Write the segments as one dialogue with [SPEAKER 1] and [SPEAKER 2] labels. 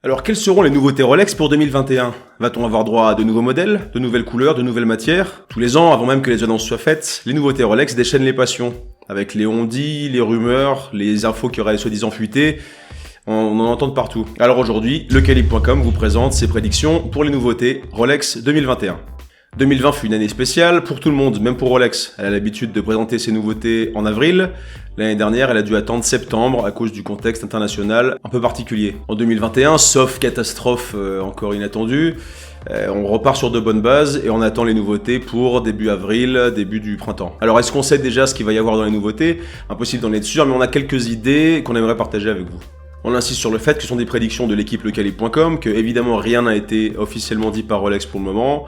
[SPEAKER 1] Alors, quelles seront les nouveautés Rolex pour 2021? Va-t-on avoir droit à de nouveaux modèles, de nouvelles couleurs, de nouvelles matières? Tous les ans, avant même que les annonces soient faites, les nouveautés Rolex déchaînent les passions. Avec les on-dit, les rumeurs, les infos qui auraient soi-disant fuité, on en entend de partout. Alors aujourd'hui, lecalibre.com vous présente ses prédictions pour les nouveautés Rolex 2021. 2020 fut une année spéciale pour tout le monde, même pour Rolex. Elle a l'habitude de présenter ses nouveautés en avril. L'année dernière, elle a dû attendre septembre à cause du contexte international un peu particulier. En 2021, sauf catastrophe encore inattendue, on repart sur de bonnes bases et on attend les nouveautés pour début avril, début du printemps. Alors est-ce qu'on sait déjà ce qu'il va y avoir dans les nouveautés? Impossible d'en être sûr, mais on a quelques idées qu'on aimerait partager avec vous. On insiste sur le fait que ce sont des prédictions de l'équipe lecalibre.com, que évidemment rien n'a été officiellement dit par Rolex pour le moment,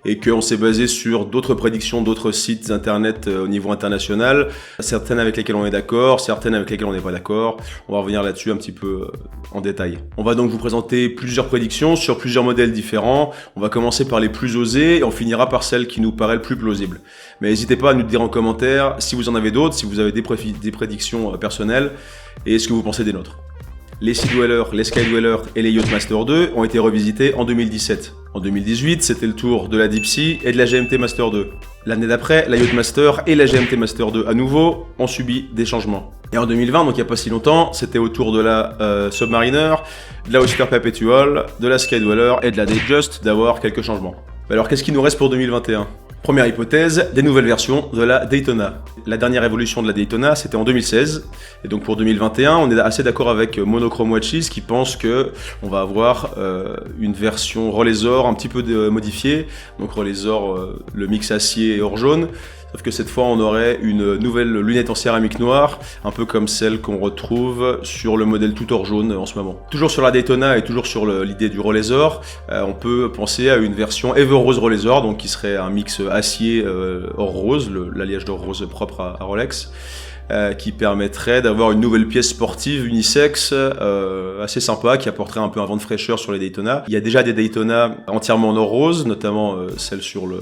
[SPEAKER 1] et qu'on s'est basé sur d'autres prédictions d'autres sites internet au niveau international, certaines avec lesquelles on est d'accord, certaines avec lesquelles on n'est pas d'accord. On va revenir là-dessus un petit peu en détail. On va donc vous présenter plusieurs prédictions sur plusieurs modèles différents. On va commencer par les plus osées et on finira par celles qui nous paraissent le plus plausibles. Mais n'hésitez pas à nous dire en commentaire si vous en avez d'autres, si vous avez des prédictions personnelles et ce que vous pensez des nôtres. Les Sea Dweller, les Sky Dweller et les Yachtmaster 2 ont été revisités en 2017. En 2018, c'était le tour de la Deep Sea et de la GMT Master 2. L'année d'après, la Yachtmaster et la GMT Master 2 à nouveau ont subi des changements. Et en 2020, donc il n'y a pas si longtemps, c'était au tour de la Submariner, de la Oscar Perpetual, de la Sky Dweller et de la Datejust d'avoir quelques changements. Alors qu'est-ce qui nous reste pour 2021 ? Première hypothèse, des nouvelles versions de la Daytona. La dernière évolution de la Daytona, c'était en 2016. Et donc pour 2021, on est assez d'accord avec Monochrome Watches qui pense que on va avoir une version Rolleisor un petit peu modifiée. Donc Rolleisor, le mix acier et or jaune. Sauf que cette fois, on aurait une nouvelle lunette en céramique noire, un peu comme celle qu'on retrouve sur le modèle tout or jaune en ce moment. Toujours sur la Daytona et toujours sur l'idée du Rolleisor, on peut penser à une version Ever Rose Rolleisor, donc qui serait un mix acier or rose, l'alliage d'or rose propre à Rolex. Qui permettrait d'avoir une nouvelle pièce sportive unisexe assez sympa, qui apporterait un peu un vent de fraîcheur sur les Daytona. Il y a déjà des Daytona entièrement en or rose, notamment celle sur le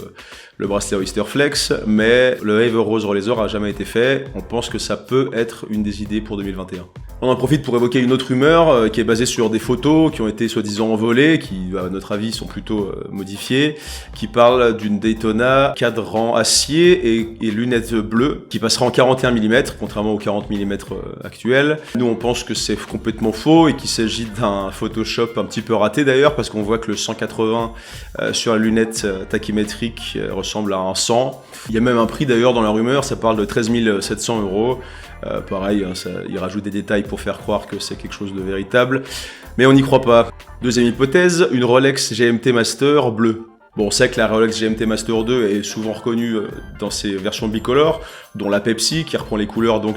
[SPEAKER 1] bracelet Oyster Flex, mais le Ever Rose Rolleisor a jamais été fait. On pense que ça peut être une des idées pour 2021. On en profite pour évoquer une autre rumeur qui est basée sur des photos qui ont été soi-disant envolées, qui à notre avis sont plutôt modifiées, qui parle d'une Daytona cadran acier et lunettes bleues, qui passera en 41 mm, contrairement aux 40 mm actuels. Nous on pense que c'est complètement faux et qu'il s'agit d'un Photoshop un petit peu raté d'ailleurs, parce qu'on voit que le 180 sur la lunette tachymétrique ressemble à un 100. Il y a même un prix d'ailleurs dans la rumeur, ça parle de 13 700 €. Pareil, il rajoute des détails pour faire croire que c'est quelque chose de véritable, mais on n'y croit pas. Deuxième hypothèse, une Rolex GMT Master bleue. Bon, on sait que la Rolex GMT Master 2 est souvent reconnue dans ses versions bicolores, dont la Pepsi, qui reprend les couleurs donc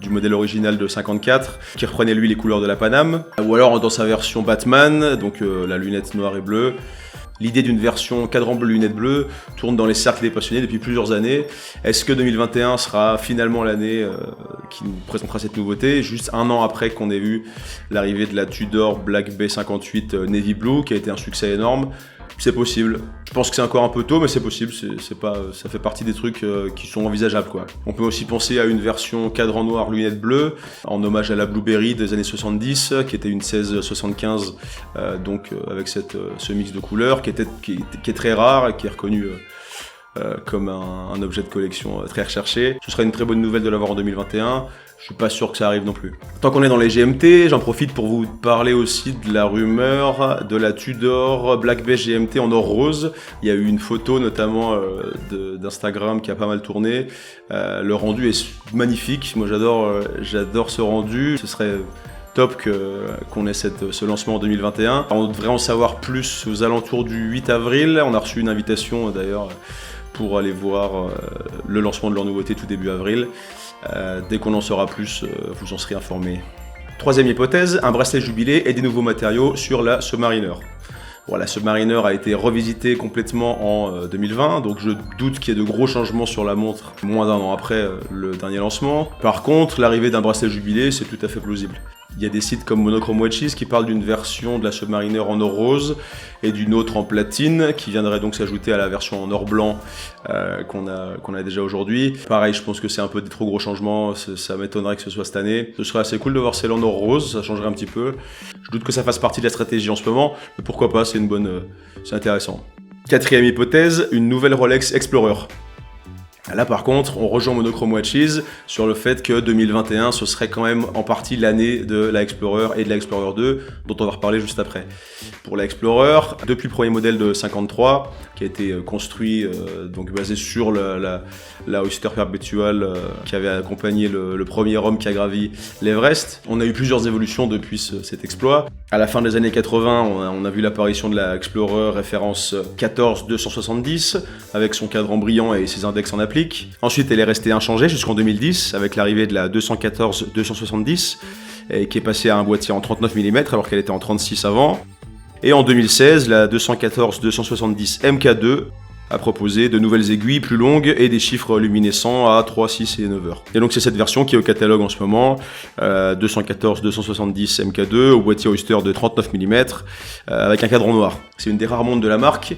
[SPEAKER 1] du modèle original de 54, qui reprenait lui les couleurs de la Paname, ou alors dans sa version Batman, donc la lunette noire et bleue. L'idée d'une version cadran bleu, lunettes bleues tourne dans les cercles des passionnés depuis plusieurs années. Est-ce que 2021 sera finalement l'année qui nous présentera cette nouveauté, juste un an après qu'on ait vu l'arrivée de la Tudor Black B58 Navy Blue, qui a été un succès énorme? C'est possible. Je pense que c'est encore un peu tôt, mais c'est possible. Ça fait partie des trucs qui sont envisageables, quoi. On peut aussi penser à une version cadran noir, lunettes bleues, en hommage à la Blueberry des années 70, qui était une 1675, donc avec ce mix de couleurs, qui est très rare et qui est reconnu comme un objet de collection très recherché. Ce serait une très bonne nouvelle de l'avoir en 2021. Je suis pas sûr que ça arrive non plus. Tant qu'on est dans les GMT, j'en profite pour vous parler aussi de la rumeur de la Tudor Black Bay GMT en or rose. Il y a eu une photo notamment d'Instagram qui a pas mal tourné. Le rendu est magnifique. Moi j'adore ce rendu. Ce serait top qu'on ait ce lancement en 2021. On devrait en savoir plus aux alentours du 8 avril. On a reçu une invitation d'ailleurs pour aller voir le lancement de leur nouveauté tout début avril. Dès qu'on en saura plus, vous en serez informés. Troisième hypothèse, un bracelet jubilé et des nouveaux matériaux sur la Submariner. Bon, la Submariner a été revisitée complètement en 2020, donc je doute qu'il y ait de gros changements sur la montre moins d'un an après le dernier lancement. Par contre, l'arrivée d'un bracelet jubilé, c'est tout à fait plausible. Il y a des sites comme Monochrome Watches qui parlent d'une version de la Submariner en or rose et d'une autre en platine qui viendrait donc s'ajouter à la version en or blanc qu'on a déjà aujourd'hui. Pareil, je pense que c'est un peu des trop gros changements, ça m'étonnerait que ce soit cette année. Ce serait assez cool de voir celle en or rose, ça changerait un petit peu. Je doute que ça fasse partie de la stratégie en ce moment, mais pourquoi pas, c'est intéressant. Quatrième hypothèse, une nouvelle Rolex Explorer. Là par contre, on rejoint Monochrome Watches sur le fait que 2021, ce serait quand même en partie l'année de la Explorer et de la Explorer 2, dont on va reparler juste après. Pour la Explorer, depuis le premier modèle de 53, qui a été construit, donc basé sur la Oyster Perpetual qui avait accompagné le premier homme qui a gravi l'Everest. On a eu plusieurs évolutions depuis cet exploit. À la fin des années 80, on a vu l'apparition de la Explorer référence 14-270, avec son cadran brillant et ses index en applique. Ensuite, elle est restée inchangée jusqu'en 2010, avec l'arrivée de la 214-270, qui est passée à un boîtier en 39 mm, alors qu'elle était en 36 avant. Et en 2016, la 214-270 MK2 a proposé de nouvelles aiguilles plus longues et des chiffres luminescents à 3, 6 et 9 heures. Et donc c'est cette version qui est au catalogue en ce moment, 214-270 MK2 au boîtier Oyster de 39 mm avec un cadran noir. C'est une des rares montres de la marque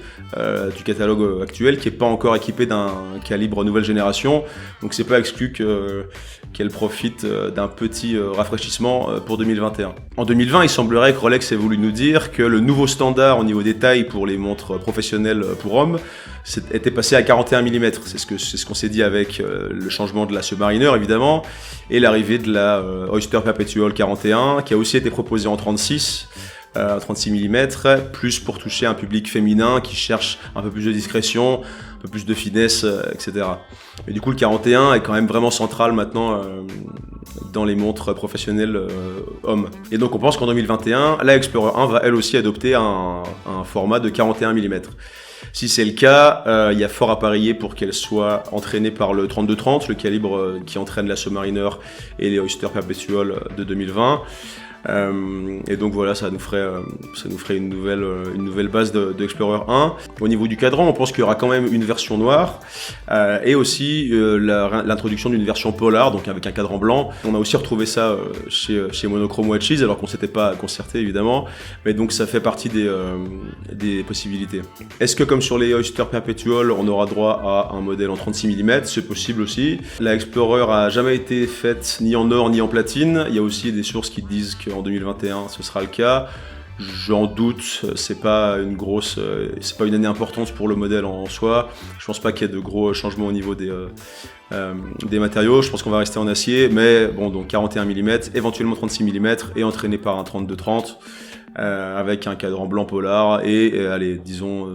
[SPEAKER 1] du catalogue actuel qui n'est pas encore équipée d'un calibre nouvelle génération, donc c'est pas exclu qu'elle profite d'un petit rafraîchissement pour 2021. En 2020, il semblerait que Rolex ait voulu nous dire que le nouveau standard au niveau des tailles pour les montres professionnelles pour hommes était passé à 41 mm. C'est ce qu'on s'est dit avec le changement de la Submariner évidemment et l'arrivée de la Oyster Perpetual 41 qui a aussi été proposée en 36 mm, plus pour toucher un public féminin qui cherche un peu plus de discrétion, un peu plus de finesse, etc. Et du coup, le 41 est quand même vraiment central maintenant dans les montres professionnelles hommes. Et donc, on pense qu'en 2021, la Explorer 1 va elle aussi adopter un format de 41 mm. Si c'est le cas, il y a fort à parier pour qu'elle soit entraînée par le 32-30, le calibre qui entraîne la Submariner et les Oyster Perpetual de 2020. Et donc voilà, ça nous ferait une nouvelle base de Explorer 1. Au niveau du cadran, on pense qu'il y aura quand même une version noire et aussi l'introduction d'une version polar, donc avec un cadran blanc. On a aussi retrouvé ça chez Monochrome Watches, alors qu'on s'était pas concerté évidemment, mais donc ça fait partie des possibilités. Est-ce que comme sur les Oyster Perpetual, on aura droit à un modèle en 36 mm? C'est possible aussi. La Explorer a jamais été faite ni en or ni en platine. Il y a aussi des sources qui disent qu'en 2021 ce sera le cas. J'en doute, c'est pas une année importante pour le modèle en soi. Je pense pas qu'il y ait de gros changements au niveau des matériaux. Je pense qu'on va rester en acier, mais bon, donc 41 mm, éventuellement 36 mm et entraîné par un 32-30 avec un cadran blanc polar et allez, disons.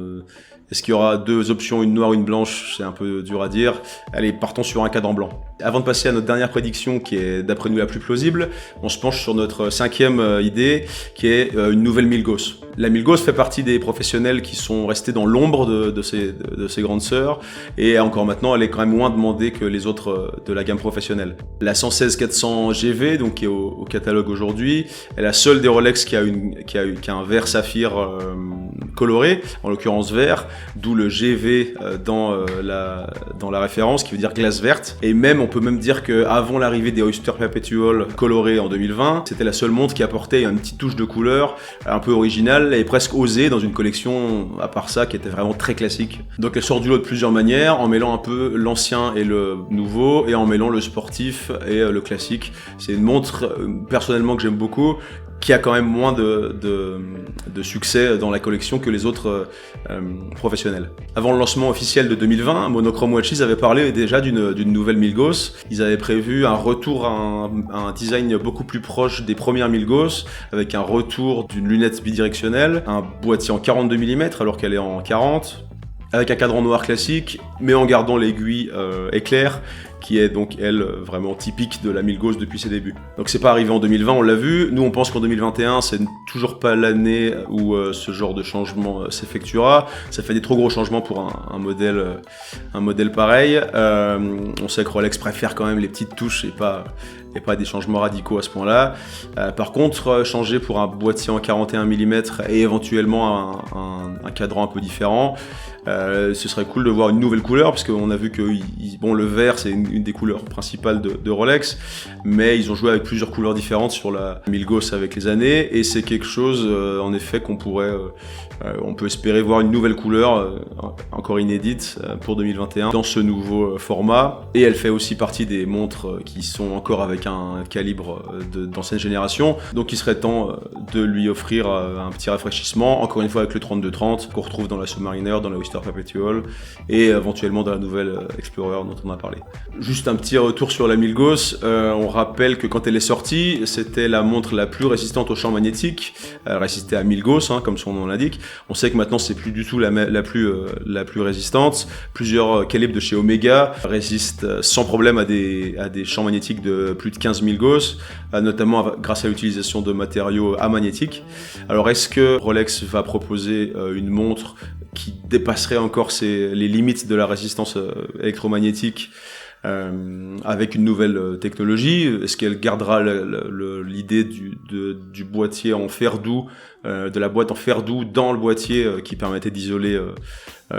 [SPEAKER 1] Est-ce qu'il y aura deux options, une noire, une blanche? C'est un peu dur à dire. Allez, partons sur un cadran blanc. Avant de passer à notre dernière prédiction, qui est d'après nous la plus plausible, on se penche sur notre cinquième idée, qui est une nouvelle Milgauss. La Milgauss fait partie des professionnels qui sont restés dans l'ombre de ses grandes sœurs, et encore maintenant, elle est quand même moins demandée que les autres de la gamme professionnelle. La 116-400 GV, donc qui est au catalogue aujourd'hui, est la seule des Rolex qui a un vert saphir coloré, en l'occurrence vert, d'où le GV dans la référence, qui veut dire glace verte. Et même, on peut même dire qu'avant l'arrivée des Oyster Perpetual colorés en 2020, c'était la seule montre qui apportait une petite touche de couleur un peu originale et presque osée dans une collection, à part ça, qui était vraiment très classique. Donc elle sort du lot de plusieurs manières, en mêlant un peu l'ancien et le nouveau, et en mêlant le sportif et le classique. C'est une montre, personnellement, que j'aime beaucoup, qui a quand même moins de succès dans la collection que les autres professionnels. Avant le lancement officiel de 2020, Monochrome Watches avait parlé déjà d'une nouvelle Milgauss. Ils avaient prévu un retour à un design beaucoup plus proche des premières Milgauss, avec un retour d'une lunette bidirectionnelle, un boîtier en 42 mm alors qu'elle est en 40, avec un cadran noir classique, mais en gardant l'aiguille éclair, qui est donc, elle, vraiment typique de la Milgauss depuis ses débuts. Donc c'est pas arrivé en 2020, on l'a vu. Nous, on pense qu'en 2021, c'est toujours pas l'année où ce genre de changement s'effectuera. Ça fait des trop gros changements pour un modèle pareil. On sait que Rolex préfère quand même les petites touches et pas des changements radicaux à ce point-là. Par contre, changer pour un boîtier en 41 mm et éventuellement un cadran un peu différent, Ce serait cool de voir une nouvelle couleur, parce qu'on a vu que bon, le vert c'est une des couleurs principales de Rolex, mais ils ont joué avec plusieurs couleurs différentes sur la Milgauss avec les années, et c'est quelque chose en effet qu'on pourrait, on peut espérer voir une nouvelle couleur encore inédite pour 2021 dans ce nouveau format. Et elle fait aussi partie des montres qui sont encore avec un calibre d'ancienne génération, donc il serait temps de lui offrir un petit rafraîchissement, encore une fois avec le 3230 qu'on retrouve dans la Submariner, dans la Oyster Perpetual et éventuellement dans la nouvelle Explorer dont on a parlé. Juste un petit retour sur la Milgauss, on rappelle que quand elle est sortie, c'était la montre la plus résistante au champ magnétique, elle résistait à 1000 Gauss, comme son nom l'indique. On sait que maintenant c'est plus du tout la plus résistante. Plusieurs calibres de chez Omega résistent sans problème à des champs magnétiques de plus de 15 000 Gauss, notamment grâce à l'utilisation de matériaux amagnétiques. Alors est-ce que Rolex va proposer une montre qui dépasserait encore les limites de la résistance électromagnétique avec une nouvelle technologie? Est-ce qu'elle gardera l'idée du boîtier en fer doux, de la boîte en fer doux dans le boîtier qui permettait d'isoler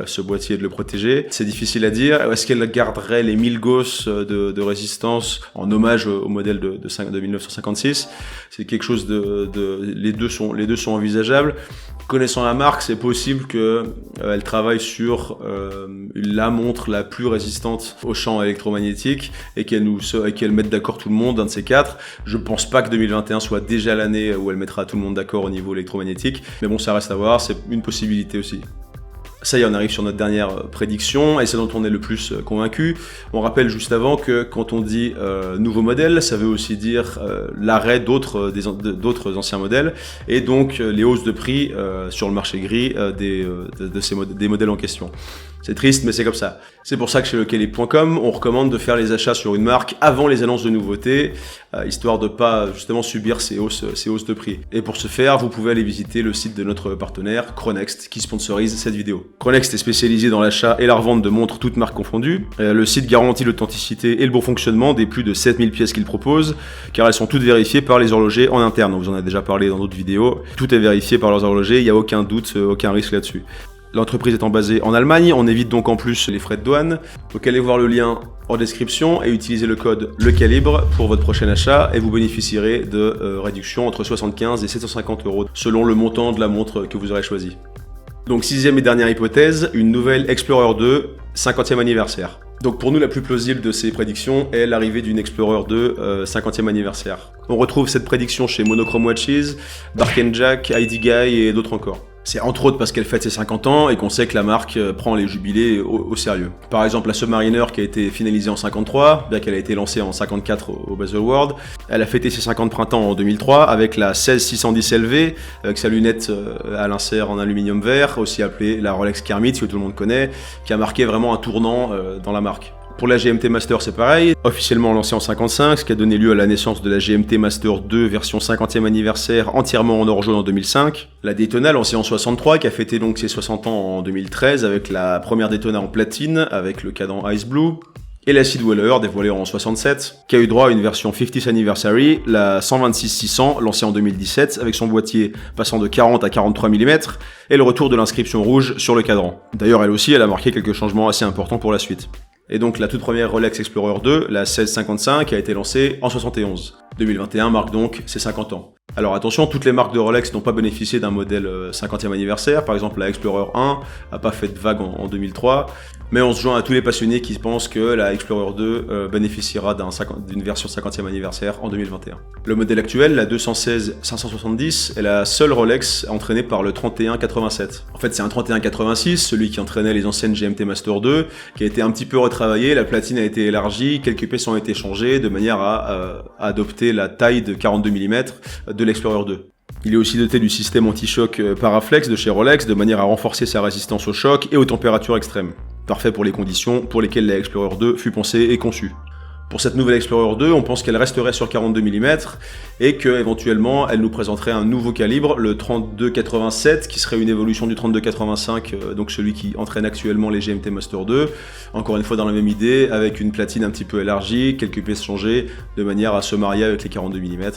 [SPEAKER 1] ce boîtier et de le protéger? C'est difficile à dire. Est-ce qu'elle garderait les 1000 Gauss de résistance en hommage au modèle de 1956? C'est quelque chose les deux sont envisageables. Connaissant la marque, c'est possible qu'elle travaille sur la montre la plus résistante au champ électromagnétique et qu'elle mette d'accord tout le monde, un de ces quatre. Je pense pas que 2021 soit déjà l'année où elle mettra tout le monde d'accord au niveau électromagnétique, mais bon, ça reste à voir, c'est une possibilité aussi. Ça y est, on arrive sur notre dernière prédiction, et c'est dont on est le plus convaincu. On rappelle juste avant que quand on dit nouveau modèle, ça veut aussi dire l'arrêt d'autres anciens modèles, et donc les hausses de prix sur le marché gris des modèles en question. C'est triste, mais c'est comme ça. C'est pour ça que chez Lekele.com, on recommande de faire les achats sur une marque avant les annonces de nouveautés, histoire de pas justement subir ces hausses de prix. Et pour ce faire, vous pouvez aller visiter le site de notre partenaire Chronext, qui sponsorise cette vidéo. Chronext est spécialisé dans l'achat et la revente de montres toutes marques confondues. Le site garantit l'authenticité et le bon fonctionnement des plus de 7000 pièces qu'il propose, car elles sont toutes vérifiées par les horlogers en interne. On vous en a déjà parlé dans d'autres vidéos. Tout est vérifié par leurs horlogers, il n'y a aucun doute, aucun risque là-dessus. L'entreprise étant basée en Allemagne, on évite donc en plus les frais de douane. Donc allez voir le lien en description et utilisez le code LECALIBRE pour votre prochain achat et vous bénéficierez de réductions entre 75 et 750 € selon le montant de la montre que vous aurez choisi. Donc sixième et dernière hypothèse, une nouvelle Explorer 2, 50e anniversaire. Donc pour nous, la plus plausible de ces prédictions est l'arrivée d'une Explorer 2 50e anniversaire. On retrouve cette prédiction chez Monochrome Watches, Dark & Jack, ID Guy et d'autres encore. C'est entre autres parce qu'elle fête ses 50 ans et qu'on sait que la marque prend les jubilés au sérieux. Par exemple, la Submariner qui a été finalisée en 53, bien qu'elle a été lancée en 54 au Baselworld, elle a fêté ses 50 printemps en 2003 avec la 16610 LV, avec sa lunette à l'insert en aluminium vert, aussi appelée la Rolex Kermit, que tout le monde connaît, qui a marqué vraiment un tournant dans la marque. Pour la GMT Master, c'est pareil, officiellement lancée en 55, ce qui a donné lieu à la naissance de la GMT Master 2 version 50e anniversaire entièrement en or jaune en 2005. La Daytona lancée en 63, qui a fêté donc ses 60 ans en 2013 avec la première Daytona en platine avec le cadran Ice Blue. Et la Sidweller, dévoilée en 67, qui a eu droit à une version 50th Anniversary, la 126-600, lancée en 2017, avec son boîtier passant de 40 à 43 mm, et le retour de l'inscription rouge sur le cadran. D'ailleurs, elle aussi, elle a marqué quelques changements assez importants pour la suite. Et donc la toute première Rolex Explorer 2, la 1655, a été lancée en 71. 2021 marque donc ses 50 ans. Alors attention, toutes les marques de Rolex n'ont pas bénéficié d'un modèle 50e anniversaire. Par exemple, la Explorer 1 n'a pas fait de vague en 2003. Mais on se joint à tous les passionnés qui pensent que la Explorer 2 bénéficiera d'une version 50e anniversaire en 2021. Le modèle actuel, la 216-570, est la seule Rolex entraînée par le 3187. En fait, c'est un 3186, celui qui entraînait les anciennes GMT Master 2, qui a été un petit peu retravaillé, la platine a été élargie, quelques pièces ont été changées de manière à adopter la taille de 42 mm de l'Explorer 2. Il est aussi doté du système anti-choc Paraflex de chez Rolex, de manière à renforcer sa résistance au choc et aux températures extrêmes. Parfait pour les conditions pour lesquelles la Explorer 2 fut pensée et conçue. Pour cette nouvelle Explorer 2, on pense qu'elle resterait sur 42 mm et qu'éventuellement elle nous présenterait un nouveau calibre, le 32-87, qui serait une évolution du 32-85, donc celui qui entraîne actuellement les GMT Master 2. Encore une fois dans la même idée, avec une platine un petit peu élargie, quelques pièces changées, de manière à se marier avec les 42 mm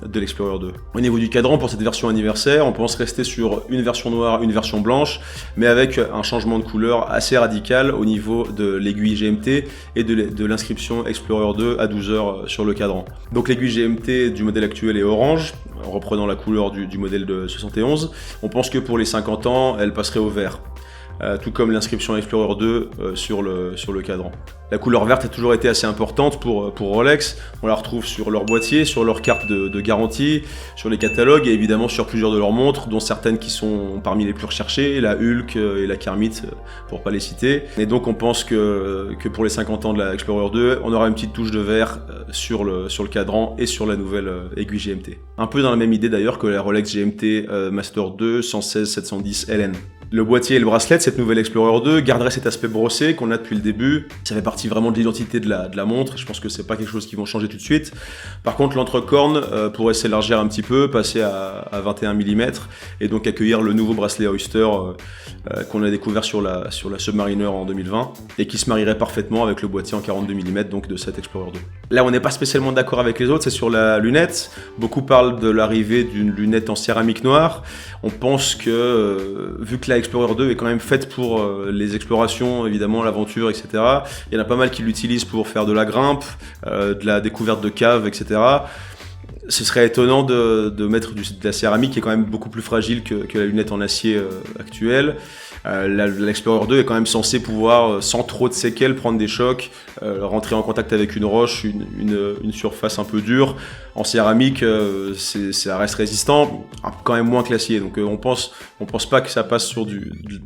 [SPEAKER 1] de l'Explorer 2. Au niveau du cadran, pour cette version anniversaire, on pense rester sur une version noire, une version blanche, mais avec un changement de couleur assez radical au niveau de l'aiguille GMT et de l'inscription Explorer 2 à 12 heures sur le cadran. Donc l'aiguille GMT du modèle actuel est orange, reprenant la couleur du modèle de 71. On pense que pour les 50 ans, elle passerait au vert. Tout comme l'inscription Explorer 2 sur le cadran. La couleur verte a toujours été assez importante pour Rolex. On la retrouve sur leur boîtier, sur leur carte de garantie, sur les catalogues et évidemment sur plusieurs de leurs montres, dont certaines qui sont parmi les plus recherchées, la Hulk et la Kermit, pour pas les citer. Et donc on pense que pour les 50 ans de la Explorer 2, on aura une petite touche de vert sur le cadran et sur la nouvelle aiguille GMT. Un peu dans la même idée d'ailleurs que la Rolex GMT Master 2 116-710 LN. Le boîtier et le bracelet de cette nouvelle Explorer 2 garderaient cet aspect brossé qu'on a depuis le début. Ça fait partie vraiment de l'identité de la montre. Je pense que c'est pas quelque chose qu'ils vont changer tout de suite. Par contre, l'entrecorne pourrait s'élargir un petit peu, passer à 21 mm et donc accueillir le nouveau bracelet Oyster qu'on a découvert sur la Submariner en 2020 et qui se marierait parfaitement avec le boîtier en 42 mm donc de cette Explorer 2. Là, on n'est pas spécialement d'accord avec les autres, c'est sur la lunette. Beaucoup parlent de l'arrivée d'une lunette en céramique noire. On pense que, vu que la Explorer 2 est quand même faite pour les explorations, évidemment, l'aventure, etc. Il y en a pas mal qui l'utilisent pour faire de la grimpe, de la découverte de caves, etc. Ce serait étonnant de mettre de la céramique qui est quand même beaucoup plus fragile que la lunette en acier actuelle. L'Explorer 2 est quand même censé pouvoir, sans trop de séquelles, prendre des chocs, rentrer en contact avec une roche, une surface un peu dure. En céramique, ça reste résistant, quand même moins que l'acier. Donc on pense pas que ça passe sur de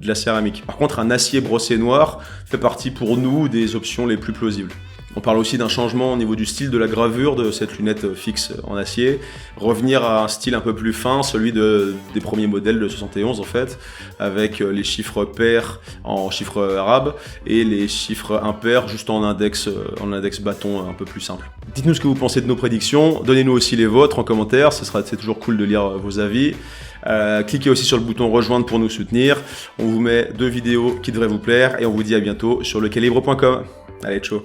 [SPEAKER 1] la céramique. Par contre, un acier brossé noir fait partie pour nous des options les plus plausibles. On parle aussi d'un changement au niveau du style de la gravure de cette lunette fixe en acier. Revenir à un style un peu plus fin, celui des premiers modèles de 71 en fait, avec les chiffres pairs en chiffres arabes et les chiffres impairs juste en index bâton un peu plus simple. Dites-nous ce que vous pensez de nos prédictions, donnez-nous aussi les vôtres en commentaire, c'est toujours cool de lire vos avis. Cliquez aussi sur le bouton rejoindre pour nous soutenir. On vous met 2 vidéos qui devraient vous plaire et on vous dit à bientôt sur lecalibre.com. Allez, ciao.